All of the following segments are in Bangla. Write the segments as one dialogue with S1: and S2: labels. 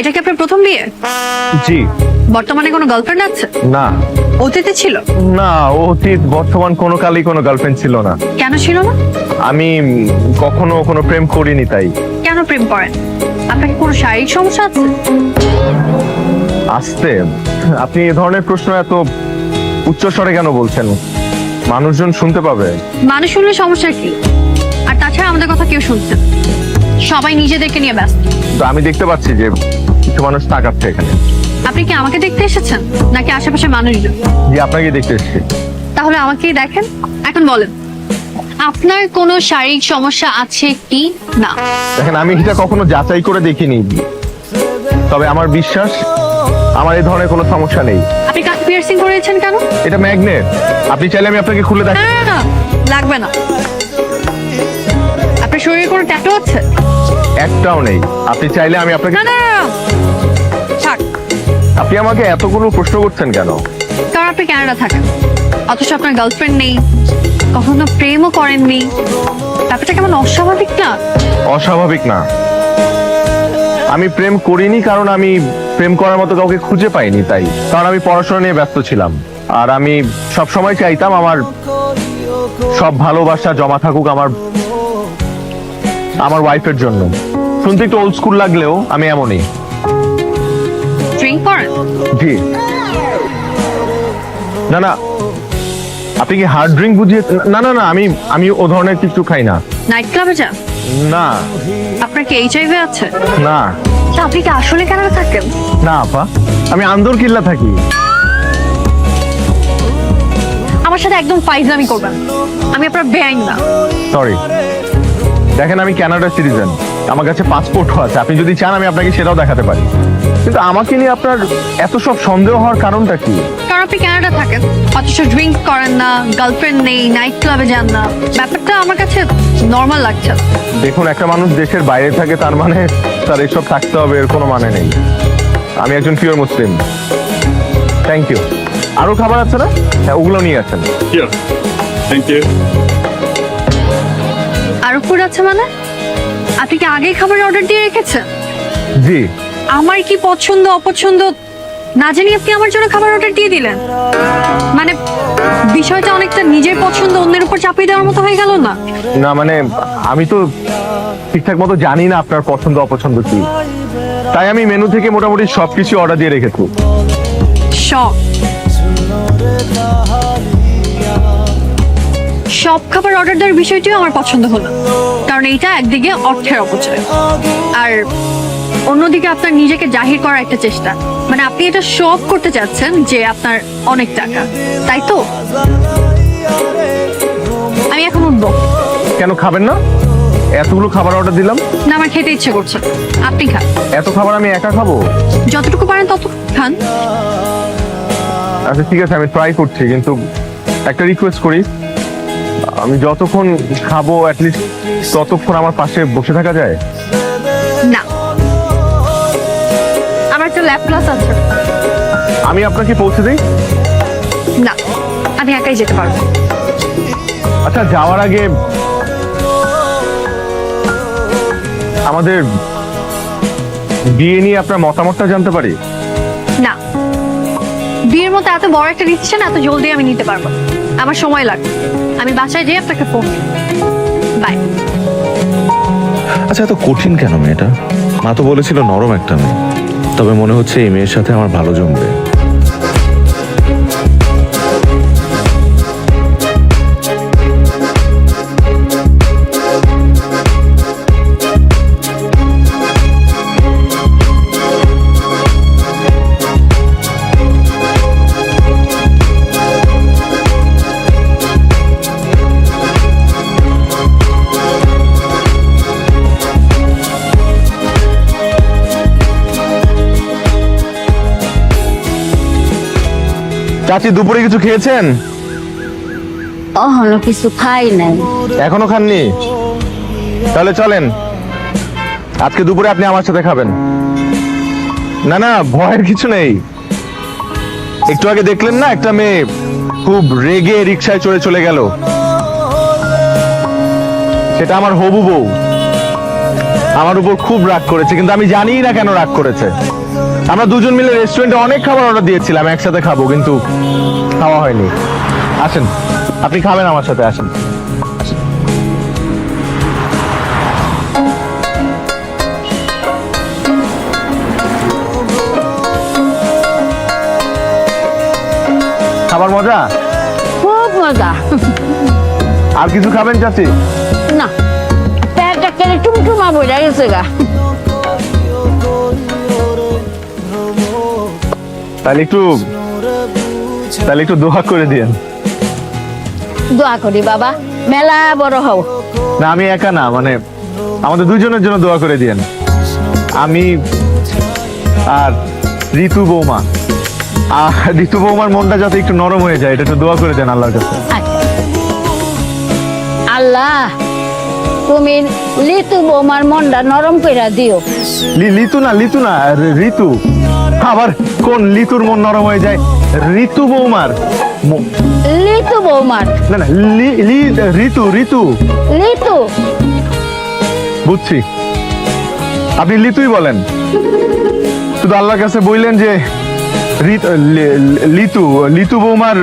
S1: এটা কি আপনার প্রথম বিয়ে?
S2: জি।
S1: বর্তমানে কোনো গার্লফ্রেন্ড আছে?
S2: না
S1: অতীতে ছিল?
S2: না, অতীত বর্তমান কোনো কালই কোনো গার্লফ্রেন্ড ছিল না।
S1: কেন ছিল না?
S2: আমি কখনো কোনো প্রেম করিনি তাই।
S1: কেন প্রেম করেন? আপনার কি কোনো শারীরিক সমস্যা আছে?
S2: আস্তে, আপনি এ ধরনের প্রশ্ন এত উচ্চ স্বরে কেন বলছেন? মানুষজন শুনতে পাবে।
S1: মানুষ শুনলে সমস্যা কি? আর তাছাড়া আমাদের কথা কেউ শুনছে না। সবাই নিজেদেরকে নিয়ে ব্যস্ত।
S2: তো আমি দেখতে পাচ্ছি যে কিছু মানুষ তাকাচ্ছে এখানে।
S1: আপনি কি আমাকে দেখতে এসেছেন নাকি আশেপাশে মানুষজন?
S2: জি, আপনাকে দেখতে এসেছি।
S1: তাহলে আমাকেই দেখেন। এখন বলেন, আপনার কোনো শারীরিক সমস্যা আছে কি না?
S2: দেখেন, আমি এটা কখনো যাচাই করে দেখিনি, তবে আমার বিশ্বাস আমার এই ধরনের কোনো সমস্যা নেই।
S1: আপনি কাকে পিয়ার্সিং করেছেন কেন?
S2: এটা ম্যাগনেট, আপনি চাইলে আমি আপনাকে খুলে
S1: না
S2: দেখাই।
S1: না, না, লাগবে না। আপনার শরীরে কোনো ট্যাটু আছে?
S2: একটাও নেই। আপনি চাইলে আমি আপনাকে।
S1: না না না, থাক।
S2: আপনি আমাকে এতগুলো প্রশ্ন করছেন কেন?
S1: কারণ আপনি কানাডা থাকেন, অথচ আপনার গার্লফ্রেন্ড নেই, কখনো প্রেমও করেননি। ব্যাপারটা কেমন অস্বাভাবিক না?
S2: অস্বাভাবিক না। আমি প্রেম করিনি কারণ আমি প্রেম করার মতো কাউকে খুঁজে পাইনি তাই। কারণ আমি পড়াশোনা নিয়ে ব্যস্ত ছিলাম। আর আমি সব সময় চাইতাম আমার সব ভালোবাসা জমা থাকুক আমার ওয়াইফের জন্য। শুনতে একটু ওল্ড স্কুল লাগলেও আমি এমনই।
S1: ড্রিঙ্ক করেন?
S2: জি। না না, আপনি কি হার্ড ড্রিঙ্ক বুঝিয়ে? না না না, আমি ও ধরনের কিছু খাই না।
S1: নাইট ক্লাবে যান?
S2: না
S1: আপনার কি এইচআইভি আছে?
S2: না
S1: আচ্ছা, আপনি কি আসলে কানাডা থাকেন?
S2: না আপা, আমি আন্দর কিল্লা থাকি।
S1: আমার সাথে একদম ফাইজলামি করবেন, আমি আপনার বেআইন না।
S2: সরি। দেখেন, আমি কানাডার সিটিজেন, আমার কাছে পাসপোর্টও আছে। আপনি যদি চান আমি আপনাকে সেটাও দেখাতে পারি। কিন্তু আমাকে নিয়ে আপনার এত সব সন্দেহ হওয়ার কারণটা কি?
S1: কারণ আপনি কানাডা থাকেন, অথচ ড্রিঙ্ক করেন না, গার্লফ্রেন্ড নেই, নাইট ক্লাবে যান না। ব্যাপারটা আমার কাছে নর্মাল লাগছে।
S2: দেখুন, একটা মানুষ দেশের বাইরে থাকে তার মানে তার এসব থাকতে হবে এর কোনো মানে নেই। আমি একজন পিওর মুসলিম। Thank you. আরো খাবার আছে না? হ্যাঁ, ওগুলো নিয়ে আসেন।
S3: Thank you.
S1: আরো ফুড আছে মানে? আপনি কি আগেই খাবার অর্ডার দিয়ে রেখেছেন?
S2: জি।
S1: আমার কি পছন্দ অপছন্দ না জানি আপনি আমার জন্য খাবার অর্ডার দিয়ে দিলেন? মানে বিষয়টা অনেকটা নিজের পছন্দ অন্যের উপর চাপিয়ে দেওয়ার মতো হয়ে গেল না?
S2: না মানে, আমি তো ঠিকঠাক মতো জানি না আপনার পছন্দ অপছন্দ কি, তাই আমি মেনু থেকে মোটামুটি সবকিছু অর্ডার দিয়ে রেখেছি।
S1: সব সব খাবার অর্ডার দেওয়ার বিষয়টিও আমার পছন্দ হলো, কারণ এইটা একদিকে অর্থের অপচয়, আর অন্যদিকে আপনার নিজেকে জাহির করার একটা চেষ্টা। মানে আপনি এটা শো অফ করতে চাচ্ছেন যে আপনার অনেক টাকা, তাই তো? আমি এখন উঠবো।
S2: কেন খাবেন না? এতগুলো খাবার অর্ডার দিলাম।
S1: না, আমার খেতে ইচ্ছে করছে, আপনি খান।
S2: এত খাবার আমি একা খাবো?
S1: যতটুকু পারেন তত খান।
S2: আচ্ছা ঠিক আছে, আমি ট্রাই করছি, কিন্তু একটা রিকোয়েস্ট করি, আমি যতক্ষণ খাবো অ্যাটলিস্ট ততক্ষণ আমার পাশে বসে থাকা যায়?
S1: না, আমার একটা ল্যাব ক্লাস আছে।
S2: আমি আপনাকে পৌঁছে দিই?
S1: না, আমি একাই যেতে পারবো।
S2: আচ্ছা, যাওয়ার আগে আমাদের বিয়ে নিয়ে আপনার মতামতটা জানতে পারি?
S1: না, বিয়ের মতো এত বড় একটা ডিসিশন এত জলদি আমি নিতে পারবো না। আমার সময় লাগবে। আমি বাসায় যেয়ে আপনাকে ফোন। বাই।
S4: আচ্ছা, এত কঠিন কেন মেয়েটা? মা তো বলেছিল নরম একটা মেয়ে, তবে মনে হচ্ছে এই মেয়ের সাথে আমার ভালো জমবে।
S2: চাচি, দুপুরে কিছু খেয়েছেন?
S5: অহনো কিছু খাই নাই।
S2: এখনো খাননি? তাহলে চলেন, আজকে দুপুরে আপনি আমার সাথে খাবেন। না না, ভয়ের কিছু নেই। একটু আগে দেখলেন না একটা মেয়ে খুব রেগে রিকশায় চলে গেল? সেটা আমার হবু বউ। আমার উপর খুব রাগ করেছে, কিন্তু আমি জানি না কেন রাগ করেছে। আমরা দুজন মিলে রেস্টুরেন্টে অনেক খাবার অর্ডার দিয়েছিলাম একসাথে খাবো, কিন্তু খাওয়া হয়নি। আসেন, আপনি খাবেন আমার সাথে, আসেন। খাবার মজা?
S5: খুব মজা।
S2: আর কিছু খাবেন চাচি?
S5: না, পেটটা কেন টুমটুমা বোঝা গেছে গা।
S2: তাহলে একটু দোয়া করে দিয়েন।
S5: দোয়া করি বাবা, মেলা বড় হও।
S2: না, আমি একা না, মানে আমাদের দুইজনের জন্য দোয়া করে দিয়েন। আমি আর ঋতু বৌমা, আর ঋতু বৌমার মনটা যাতে একটু নরম হয়ে যায়, এটা একটু দোয়া করে দেন আল্লাহর কাছে।
S5: আল্লাহ, তুমি লিতু বৌমার মনটা নরম কইরা দিও।
S2: লিতু না ঋতু। আবার কোন লিতুর মন নরম হয়ে যায়? ঋতু বৌমার
S5: লিতু বৌমার,
S2: না না, ঋতু।
S5: লিতু।
S2: বুঝছি, আপনি লিতুই বলেন। শুধু আল্লাহর কাছে বললেন যে লিতু বৌমার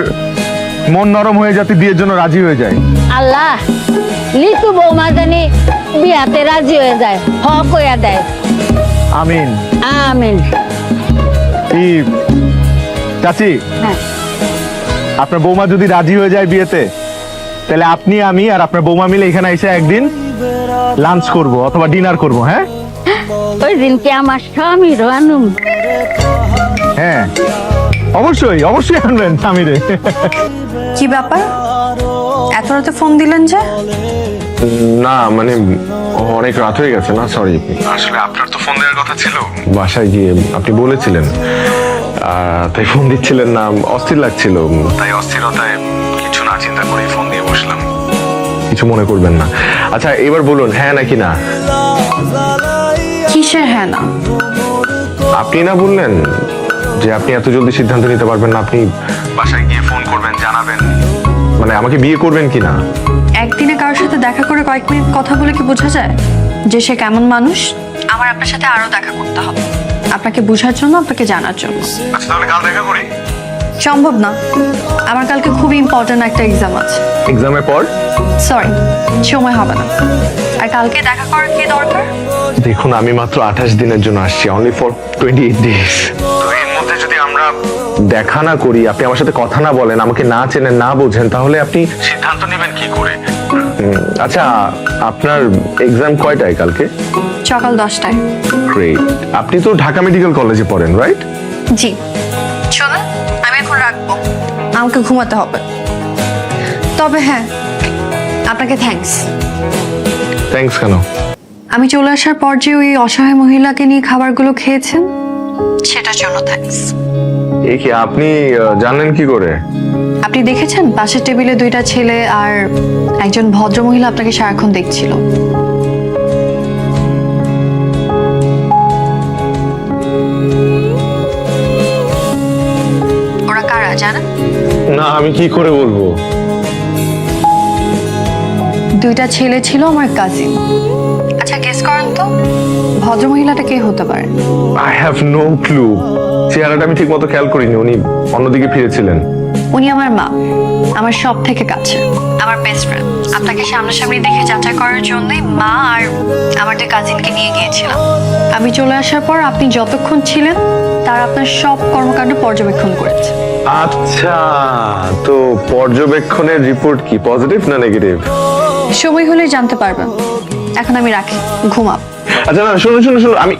S2: মন নরম হয়ে যাতে বিয়ের জন্য রাজি হয়ে যায়।
S5: আল্লাহ, লিতু বৌমা জানি বিয়াতে রাজি হয়ে যায়, হ কইয়া দেয়।
S2: আমিন।
S5: আমিন।
S2: চাচি,
S5: হ্যাঁ,
S2: আপনার বৌমা যদি রাজি হয়ে যায় বিয়েতে, তাহলে আপনি, আমি আর আপনার বৌমা মিলে এখানে এসে একদিন লাঞ্চ করব অথবা ডিনার করব। হ্যাঁ,
S5: ওই দিনকে আমার স্বামীর আনুম।
S2: হ্যাঁ, অবশ্যই আনবেন স্বামীরে।
S1: কি ব্যাপার, এত রাতে ফোন দিলেন যে?
S2: না মানে অনেক রাত হয়ে গেছে না, সরি। আসলে আপনার তো ফোন দেওয়ার কথা ছিল, বাসায় গিয়ে আপনি বলেছিলেন, তাই ফোন দিচ্ছিলেন না, অস্থির লাগছিল, তাই অস্থিরতায় কিছু না চিন্তা করে ফোন দিয়ে বসলাম। কিছু মনে করবেন না। আচ্ছা, এবার বলুন হ্যাঁ নাকি না?
S1: কিসের হ্যাঁ না?
S2: আপনি না বললেন যে আপনি এত জলদি সিদ্ধান্ত নিতে পারবেন না, আপনি বাসায় গিয়ে ফোন করবেন, জানাবেন, মানে আমাকে বিয়ে করবেন কিনা।
S1: একদিনে কারোর সাথে দেখা করে কয়েক মিনিট কথা বলে কি বোঝা যায় যে সে কেমন মানুষ? আমার আপনার সাথে আরো দেখা করতে হবে, আপনাকে বোঝার জন্য, আপনাকে জানার জন্য।
S2: আচ্ছা, তাহলে কাল দেখা করি।
S1: সম্ভব না, আমার কালকে খুবই ইম্পর্টেন্ট একটা এক্সাম আছে।
S2: এক্সামের পর?
S1: সরি, সময় হবে না। আর কালকে দেখা করার কি দরকার?
S2: দেখুন, আমি মাত্র 28 দিনের জন্য আসছি, অনলি ফর 28 ডেজ। তো এর মধ্যে যদি আমরা দেখা না করি, আপনি আমার সাথে কথা না বলেন, আমাকে না চেনেন, না বোঝেন, তাহলে আপনি সিদ্ধান্ত নেবেন কি করে? আচ্ছা, আপনার এক্সাম কয়টায় কালকে?
S1: সকাল 10টায়।
S2: গ্রেট। আপনি তো ঢাকা মেডিকেল কলেজে পড়েন, রাইট?
S1: জি। শোনেন, আমি এখন রাখবো, আমাকে ঘুমাতে হবে। তবে হ্যাঁ, আপনাকে থ্যাঙ্কস।
S2: থ্যাঙ্কস কেন?
S1: আমি চলে আসার পর যে ওই অসহায় মহিলাকে নিয়ে খাবারগুলো খেয়েছেন, সেটার জন্য থ্যাঙ্কস।
S2: এই কি আপনি জানলেন কি করে?
S1: আপনি দেখেছেন পাশের টেবিলে 2টা ছেলে আর একজন ভদ্র মহিলা আপনাকে সারাক্ষণ দেখছিল। ওরা কারা জানেন?
S2: না, আমি কি করে বলবো?
S1: 2টা ছেলে ছিল আমার কাজিন। আচ্ছা, গেস করেন তো ভদ্র মহিলাটা কে হতে পারে?
S2: I have no clue. চেহারাটা আমি ঠিক মতো খেয়াল করিনি, উনি অন্যদিকে ফিরেছিলেন।
S1: উনি আমার মা, আমার সব থেকে কাছে, আমার বেস্ট ফ্রেন্ড। আপনাকে সামনাসামনি দেখে যাচাই করার জন্যই মা আর আমার 2 কাজিনকে নিয়ে গিয়েছিলাম। আমি চলে আসার পর আপনি যতক্ষণ ছিলেন তার আপনার সব কর্মকাণ্ড পর্যবেক্ষণ করেছে।
S2: আচ্ছা, তো পর্যবেক্ষণের রিপোর্ট কি পজিটিভ না নেগেটিভ?
S1: সময় হলে জানতে পারবেন। এখন আমি রাখি, ঘুমাব।
S2: আচ্ছা, না শুনুন, আমি